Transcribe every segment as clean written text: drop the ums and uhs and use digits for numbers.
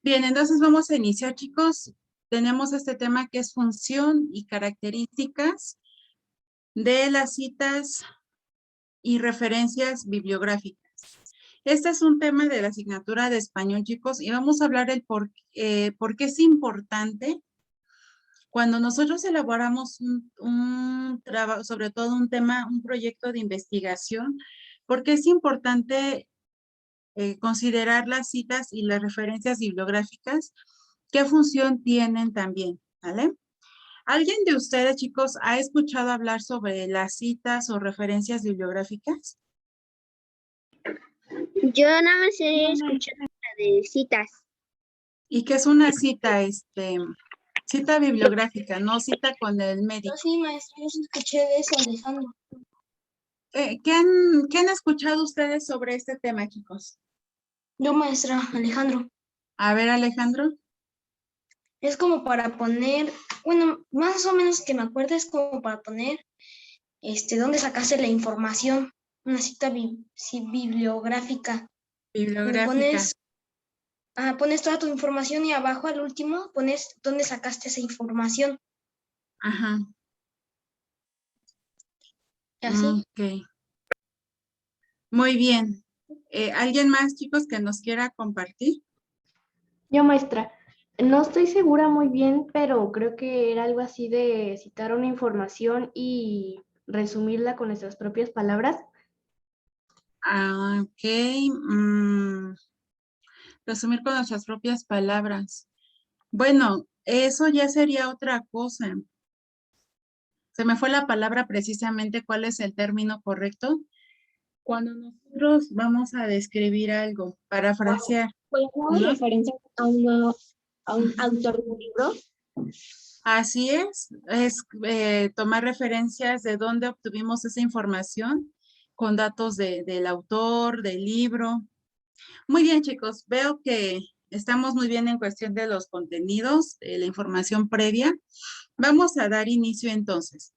Bien, entonces vamos a iniciar, chicos. Tenemos este tema que es función y características de las citas y referencias bibliográficas. Este es un tema de la asignatura de español, chicos, y vamos a hablar por qué es importante cuando nosotros elaboramos un trabajo, sobre todo un tema, un proyecto de investigación, porque es importante considerar las citas y las referencias bibliográficas, qué función tienen también, ¿vale? ¿Alguien de ustedes, chicos, ha escuchado hablar sobre las citas o referencias bibliográficas? Yo nada más he escuchado la de citas. ¿Y qué es una cita? Cita bibliográfica, no cita con el médico. Sí, maestra, yo sí escuché de eso, Alejandro. ¿Qué han escuchado ustedes sobre este tema, chicos? Yo, maestra, Alejandro. A ver, Alejandro. Es como para poner, bueno, más o menos que me acuerdo, es como para poner, dónde sacaste la información, una cita bibliográfica. Donde Bibliográfica. pones toda tu información y abajo al último pones dónde sacaste esa información. Ajá. Así. Ok. Muy bien. ¿Alguien más, chicos, que nos quiera compartir? Yo, maestra, no estoy segura muy bien, pero creo que era algo así de citar una información y resumirla con nuestras propias palabras. Ok. Resumir con nuestras propias palabras. Bueno, eso ya sería otra cosa. Se me fue la palabra precisamente, ¿cuál es el término correcto? Cuando nosotros vamos a describir algo, parafrasear, ¿no? Referencia a un autor de un libro. Así es tomar referencias de dónde obtuvimos esa información con datos del autor, del libro. Muy bien, chicos, veo que estamos muy bien en cuestión de los contenidos, de la información previa. Vamos a dar inicio entonces.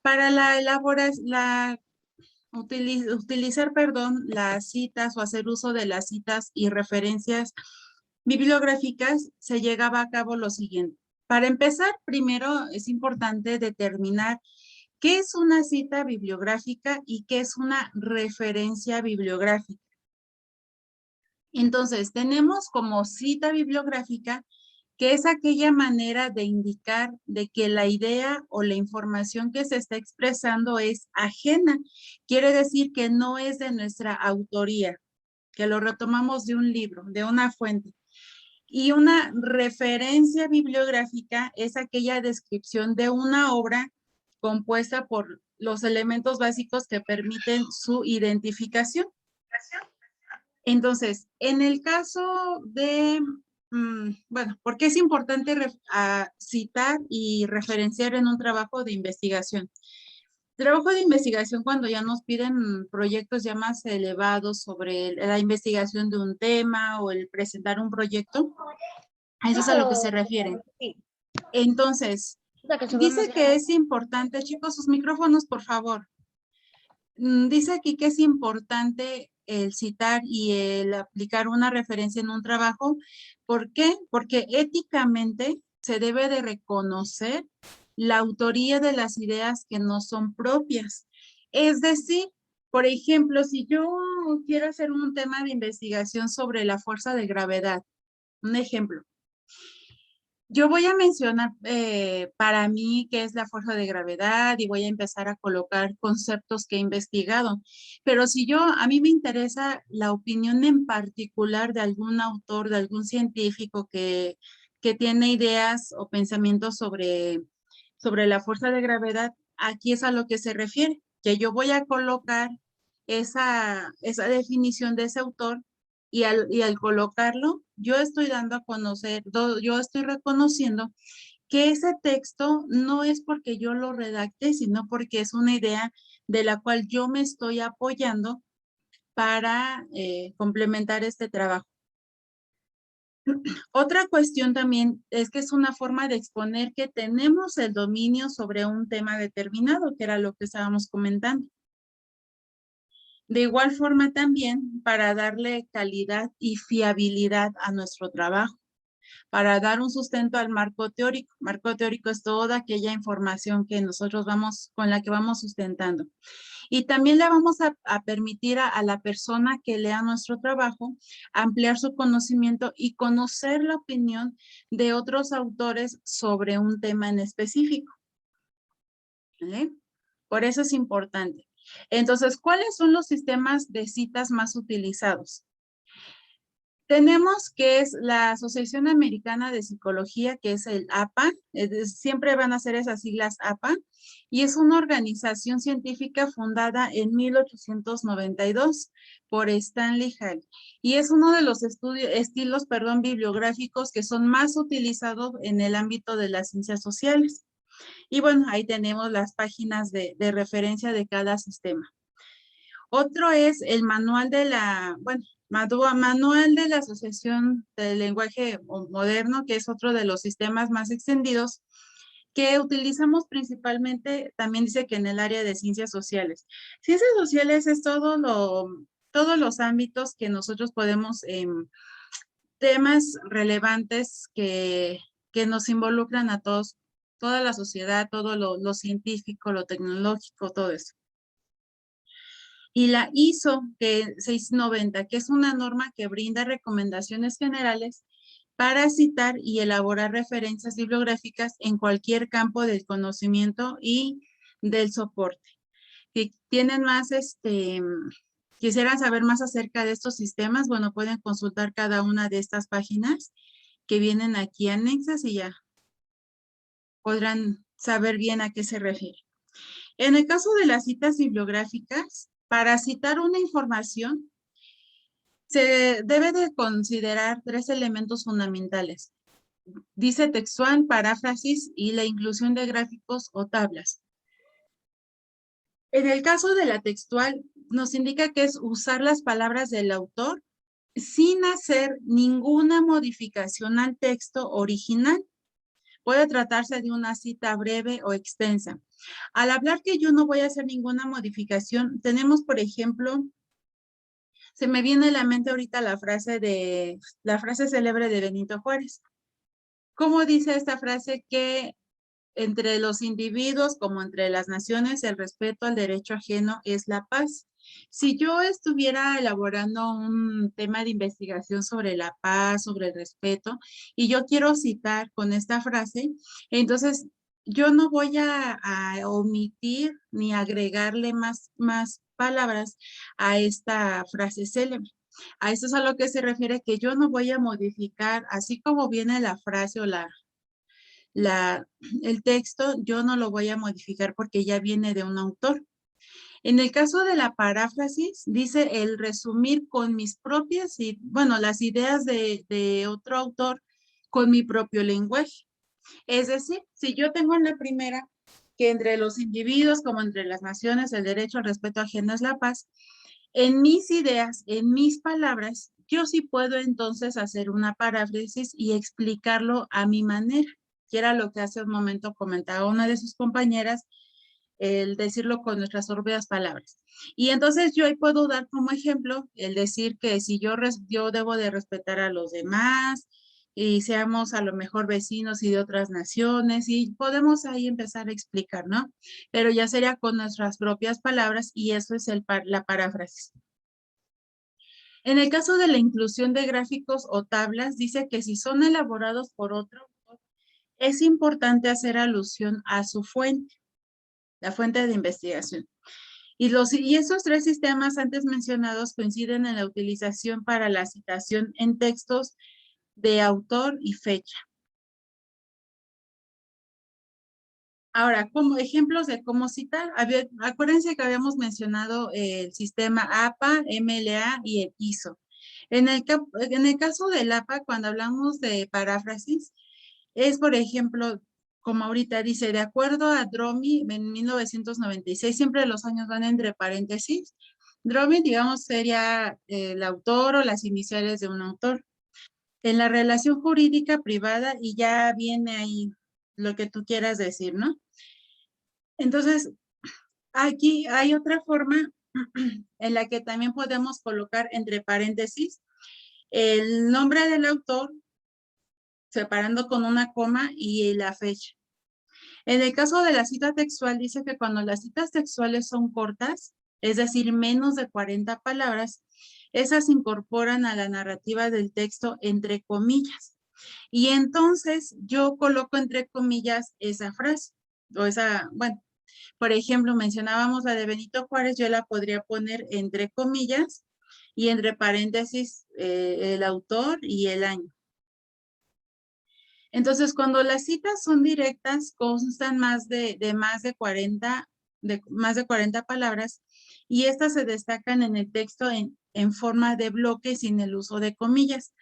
Para utilizar las citas o hacer uso de las citas y referencias bibliográficas, se llevaba a cabo lo siguiente. Para empezar, primero es importante determinar qué es una cita bibliográfica y qué es una referencia bibliográfica. Entonces, tenemos como cita bibliográfica que es aquella manera de indicar de que la idea o la información que se está expresando es ajena. Quiere decir que no es de nuestra autoría, que lo retomamos de un libro, de una fuente. Y una referencia bibliográfica es aquella descripción de una obra compuesta por los elementos básicos que permiten su identificación. Entonces, en el caso de, bueno, ¿por qué es importante citar y referenciar en un trabajo de investigación? Trabajo de investigación cuando ya nos piden proyectos ya más elevados sobre la investigación de un tema o el presentar un proyecto. A eso es a lo que se refiere. Entonces, dice que es importante, chicos, sus micrófonos, por favor. Dice aquí que es importante el citar y el aplicar una referencia en un trabajo. ¿Por qué? Porque éticamente se debe de reconocer la autoría de las ideas que no son propias. Es decir, por ejemplo, si yo quiero hacer un tema de investigación sobre la fuerza de gravedad, un ejemplo, yo voy a mencionar para mí qué es la fuerza de gravedad y voy a empezar a colocar conceptos que he investigado. Pero si a mí me interesa la opinión en particular de algún autor, de algún científico que tiene ideas o pensamientos sobre la fuerza de gravedad, aquí es a lo que se refiere, que yo voy a colocar esa definición de ese autor y al colocarlo, yo estoy dando a conocer, yo estoy reconociendo que ese texto no es porque yo lo redacte, sino porque es una idea de la cual yo me estoy apoyando para complementar este trabajo. Otra cuestión también es que es una forma de exponer que tenemos el dominio sobre un tema determinado, que era lo que estábamos comentando. De igual forma también para darle calidad y fiabilidad a nuestro trabajo, para dar un sustento al marco teórico. Marco teórico es toda aquella información que nosotros con la que vamos sustentando. Y también le vamos a permitir a la persona que lea nuestro trabajo ampliar su conocimiento y conocer la opinión de otros autores sobre un tema en específico. ¿Vale? Por eso es importante. Entonces, ¿cuáles son los sistemas de citas más utilizados? Tenemos que es la Asociación Americana de Psicología, que es el APA, siempre van a ser esas siglas APA, y es una organización científica fundada en 1892 por Stanley Hall, y es uno de los estilos bibliográficos que son más utilizados en el ámbito de las ciencias sociales. Y bueno, ahí tenemos las páginas de referencia de cada sistema. Otro es el manual de la, manual de la Asociación del Lenguaje Moderno, que es otro de los sistemas más extendidos, que utilizamos principalmente, también dice que en el área de ciencias sociales. Ciencias sociales es todos los ámbitos que nosotros podemos, temas relevantes que nos involucran a todos, toda la sociedad, todo lo científico, lo tecnológico, todo eso. Y la ISO 690, que es una norma que brinda recomendaciones generales para citar y elaborar referencias bibliográficas en cualquier campo del conocimiento y del soporte. Si tienen más, quisieran saber más acerca de estos sistemas, bueno, pueden consultar cada una de estas páginas que vienen aquí anexas y ya podrán saber bien a qué se refiere. En el caso de las citas bibliográficas, para citar una información, se debe de considerar 3 elementos fundamentales. Dice textual, paráfrasis y la inclusión de gráficos o tablas. En el caso de la textual, nos indica que es usar las palabras del autor sin hacer ninguna modificación al texto original. Puede tratarse de una cita breve o extensa. Al hablar que yo no voy a hacer ninguna modificación, tenemos, por ejemplo, se me viene a la mente ahorita la frase célebre de Benito Juárez. ¿Cómo dice esta frase? Que entre los individuos como entre las naciones, el respeto al derecho ajeno es la paz. Si yo estuviera elaborando un tema de investigación sobre la paz, sobre el respeto, y yo quiero citar con esta frase, entonces yo no voy a omitir ni agregarle más palabras a esta frase célebre. A eso es a lo que se refiere, que yo no voy a modificar, así como viene la frase o el texto, yo no lo voy a modificar porque ya viene de un autor. En el caso de la paráfrasis, dice el resumir con mis propias, las ideas de otro autor con mi propio lenguaje. Es decir, si yo tengo en la primera que entre los individuos como entre las naciones el derecho al respeto ajeno es la paz, en mis ideas, en mis palabras, yo sí puedo entonces hacer una paráfrasis y explicarlo a mi manera, que era lo que hace un momento comentaba una de sus compañeras, el decirlo con nuestras propias palabras. Y entonces yo ahí puedo dar como ejemplo el decir que si yo debo de respetar a los demás y seamos a lo mejor vecinos y de otras naciones y podemos ahí empezar a explicar, ¿no? Pero ya sería con nuestras propias palabras y eso es la paráfrasis. En el caso de la inclusión de gráficos o tablas, dice que si son elaborados por otro autor, es importante hacer alusión a su fuente, la fuente de investigación. Y esos 3 sistemas antes mencionados coinciden en la utilización para la citación en textos de autor y fecha. Ahora, como ejemplos de cómo citar, acuérdense que habíamos mencionado el sistema APA, MLA y el ISO. En el caso del APA, cuando hablamos de paráfrasis, es, por ejemplo, como ahorita dice, de acuerdo a Dromi en 1996, siempre los años van entre paréntesis. Dromi, digamos, sería el autor o las iniciales de un autor. En la relación jurídica privada y ya viene ahí lo que tú quieras decir, ¿no? Entonces, aquí hay otra forma en la que también podemos colocar entre paréntesis el nombre del autor, separando con una coma y la fecha. En el caso de la cita textual, dice que cuando las citas textuales son cortas, es decir, menos de 40 palabras, esas se incorporan a la narrativa del texto entre comillas. Y entonces yo coloco entre comillas esa frase, o esa, bueno, por ejemplo, mencionábamos la de Benito Juárez, yo la podría poner entre comillas y entre paréntesis el autor y el año. Entonces, cuando las citas son directas, constan más de 40, más de 40 palabras, y estas se destacan en el texto en forma de bloque sin el uso de comillas.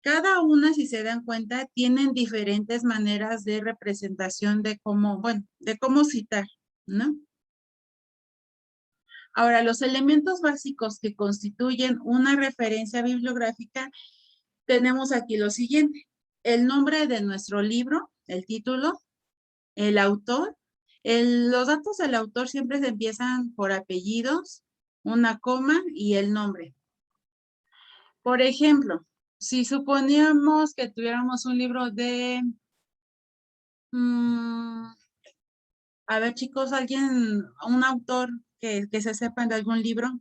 Cada una, si se dan cuenta, tienen diferentes maneras de representación de cómo, bueno, de cómo citar, ¿no? Ahora, los elementos básicos que constituyen una referencia bibliográfica, tenemos aquí lo siguiente: el nombre de nuestro libro, el título, el autor. Los datos del autor siempre se empiezan por apellidos, una coma y el nombre. Por ejemplo, si suponíamos que tuviéramos un libro de... a ver, chicos, alguien, un autor que se sepan de algún libro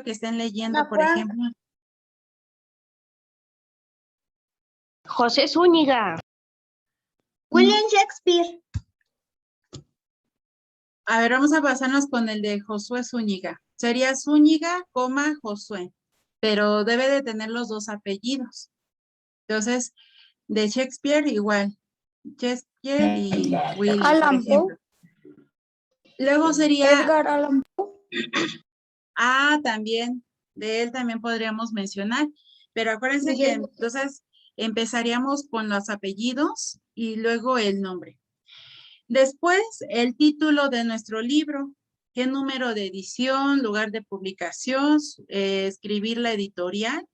que estén leyendo, por ejemplo. José Zúñiga. William Shakespeare. A ver, vamos a pasarnos con el de Josué Zúñiga. Sería Zúñiga, Josué, pero debe de tener los dos apellidos. Entonces, de Shakespeare igual. Shakespeare y William, por ejemplo. Luego sería... Edgar Allan Poe. También, de él también podríamos mencionar. Pero acuérdense que entonces empezaríamos con los apellidos y luego el nombre. Después, el título de nuestro libro, qué número de edición, lugar de publicación, escribir la editorial,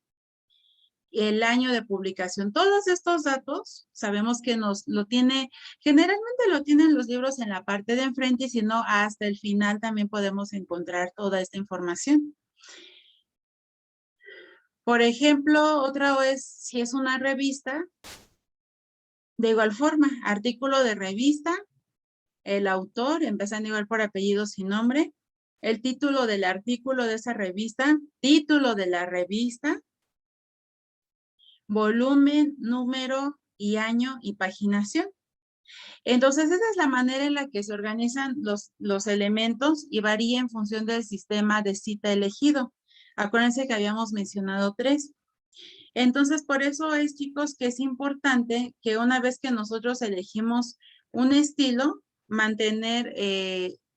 el año de publicación. Todos estos datos sabemos que nos lo tiene, generalmente lo tienen los libros en la parte de enfrente, y si no, hasta el final también podemos encontrar toda esta información. Por ejemplo, otra vez, si es una revista, de igual forma, artículo de revista, el autor, empezando igual por apellidos y nombre, el título del artículo de esa revista, título de la revista, volumen, número y año y paginación. Entonces, esa es la manera en la que se organizan los elementos y varía en función del sistema de cita elegido. Acuérdense que habíamos mencionado 3. Entonces, por eso es, chicos, que es importante que una vez que nosotros elegimos un estilo, mantener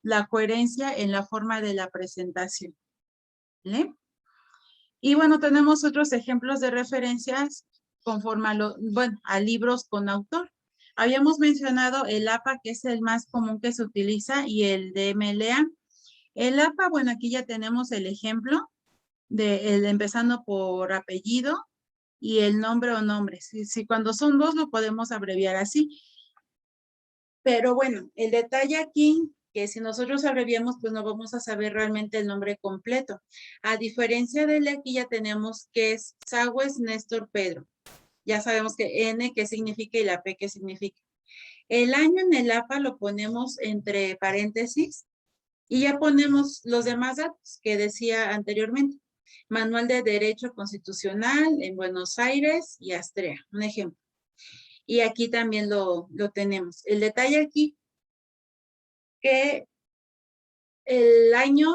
la coherencia en la forma de la presentación. ¿Vale? Y bueno, tenemos otros ejemplos de referencias conforme a libros con autor. Habíamos mencionado el APA, que es el más común que se utiliza, y el DMLA. El APA, bueno, aquí ya tenemos el ejemplo, empezando por apellido y el nombre o nombres. Si cuando son 2 lo podemos abreviar así. Pero bueno, el detalle aquí, que si nosotros abreviamos, pues no vamos a saber realmente el nombre completo. A diferencia de aquí ya tenemos que es Sagües Néstor Pedro. Ya sabemos que N qué significa y la P qué significa. El año en el APA lo ponemos entre paréntesis y ya ponemos los demás datos que decía anteriormente. Manual de Derecho Constitucional en Buenos Aires y Astrea, un ejemplo. Y aquí también lo tenemos. El detalle aquí, que el año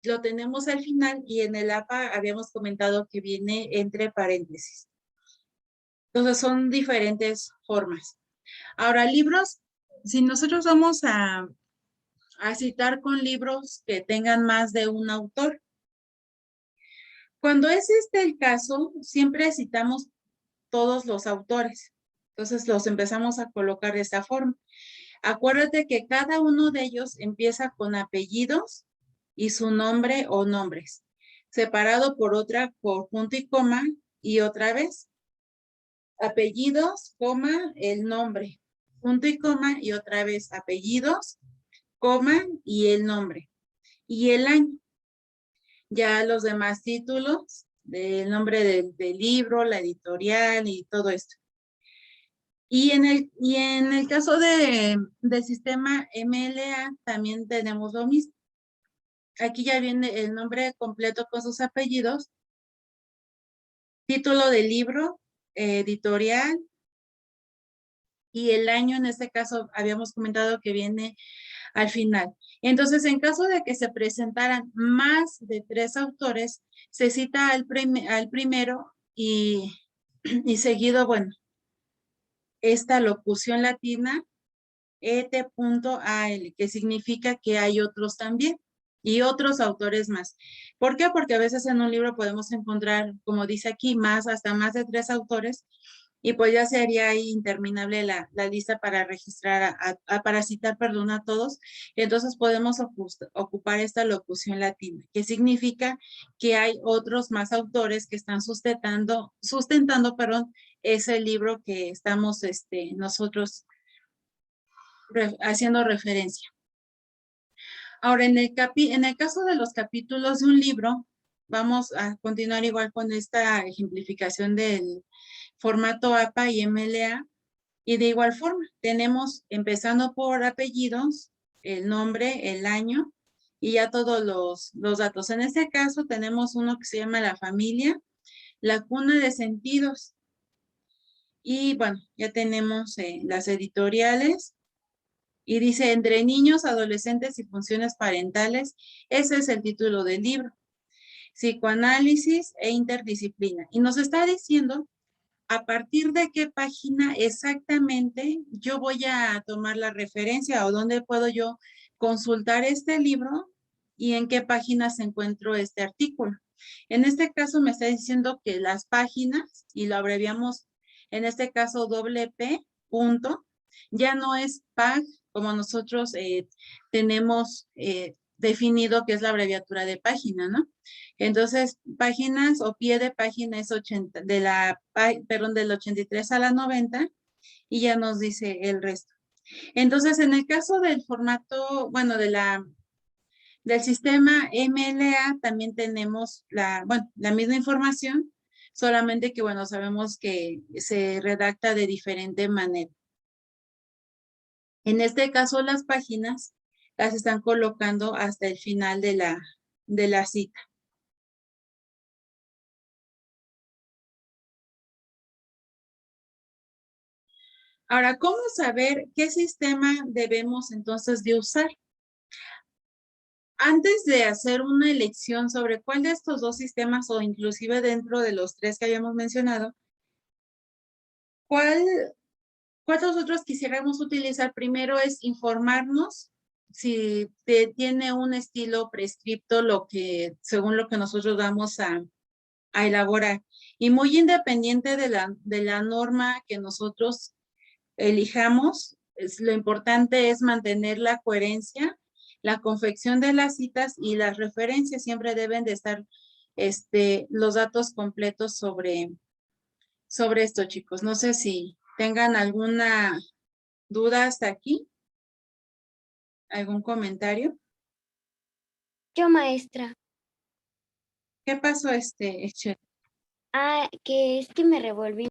lo tenemos al final y en el APA habíamos comentado que viene entre paréntesis. Entonces son diferentes formas. Ahora, libros, si nosotros vamos a citar con libros que tengan más de un autor. Cuando es este el caso, siempre citamos todos los autores. Entonces los empezamos a colocar de esta forma. Acuérdate que cada uno de ellos empieza con apellidos y su nombre o nombres, separado por punto y coma, y otra vez. Apellidos, coma, el nombre, punto y coma, y otra vez apellidos, coma y el nombre. y el año. Ya los demás títulos, el nombre del libro, la editorial y todo esto. Y en el caso del sistema MLA también tenemos lo mismo. Aquí ya viene el nombre completo con sus apellidos, título del libro, editorial, y el año en este caso habíamos comentado que viene al final. Entonces, en caso de que se presentaran más de 3 autores, se cita al primero y seguido, bueno, esta locución latina et.al, que significa que hay otros también y otros autores más. ¿Por qué? Porque a veces en un libro podemos encontrar, como dice aquí, hasta más de 3 autores, y pues ya sería ahí interminable la lista para registrar, para citar, perdón, a todos. Entonces podemos ocupar esta locución latina, que significa que hay otros más autores que están sustentando, perdón, ese libro que estamos nosotros haciendo referencia. Ahora, en el caso de los capítulos de un libro, vamos a continuar igual con esta ejemplificación del formato APA y MLA. Y de igual forma, tenemos, empezando por apellidos, el nombre, el año, y ya todos los datos. En este caso, tenemos uno que se llama la familia, la cuna de sentidos. Y bueno, ya tenemos las editoriales. Y dice, entre niños, adolescentes y funciones parentales, ese es el título del libro. Psicoanálisis e interdisciplina. Y nos está diciendo a partir de qué página exactamente yo voy a tomar la referencia o dónde puedo yo consultar este libro y en qué página se encuentra este artículo. En este caso me está diciendo que las páginas, y lo abreviamos en este caso WP, punto, ya no es PAG como nosotros tenemos definido que es la abreviatura de página, ¿no? Entonces, páginas o pie de página es 80, del 83 a la 90 y ya nos dice el resto. Entonces, en el caso del formato, bueno, del sistema MLA también tenemos la misma información, solamente que, bueno, sabemos que se redacta de diferente manera. En este caso, las páginas las están colocando hasta el final de la cita. Ahora, ¿cómo saber qué sistema debemos entonces de usar? Antes de hacer una elección sobre cuál de estos dos sistemas o inclusive dentro de los 3 que habíamos mencionado, ¿cuál nosotros quisiéramos utilizar? Primero es informarnos si tiene un estilo prescripto según lo que nosotros vamos a elaborar. Y muy independiente de la norma que nosotros elijamos, lo importante es mantener la coherencia, la confección de las citas y las referencias siempre deben de estar los datos completos sobre esto, chicos. No sé si tengan alguna duda hasta aquí, algún comentario. Yo, maestra. ¿Qué pasó, Excel? Que es que me revolví.